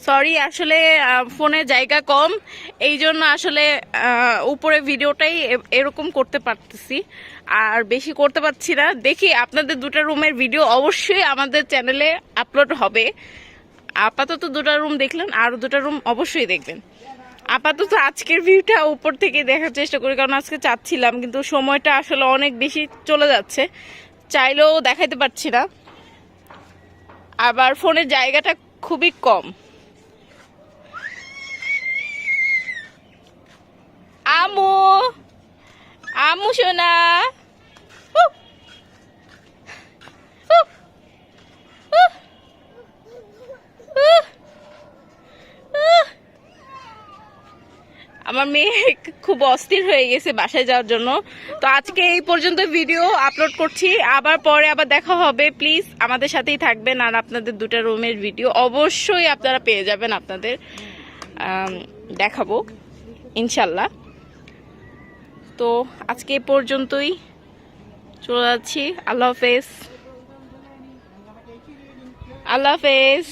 Sorry, আসলে ফোনে জায়গা কম, এই জন্য আসলে উপরে ভিডিওটাই এরকম করতে পারতেছি, আর বেশি করতে পারছি না। দেখি আপনাদের দুটা রুমের ভিডিও অবশ্যই আমাদের চ্যানেলে আপলোড হবে। আপাতত দুটা রুম দেখলেন, আরও দুটা রুম অবশ্যই দেখবেন। আপাতত আজকের ভিউটা উপর থেকে দেখার চেষ্টা করি, কারণ আজকে চাচ্ছিলাম, কিন্তু সময়টা আসলে অনেক বেশি চলে যাচ্ছে, চাইলেও দেখাইতে পারছি না। আবার ফোনের জায়গাটা খুবই কম। আমু, আমু সোনা, আমার মেয়ে খুব অস্থির হয়ে গেছে বাসায় যাওয়ার জন্য। তো আজকে এই পর্যন্ত ভিডিও আপলোড করছি, আবার পরে আবার দেখা হবে। প্লিজ আমাদের সাথেই থাকবেন, আর আপনাদের দুটা রুমের ভিডিও অবশ্যই আপনারা পেয়ে যাবেন, আপনাদের দেখাবো ইনশাল্লাহ। তো আজকে এই পর্যন্তই, চলে যাচ্ছি। আল্লাহ হাফেজ, আল্লাহ হাফেজ।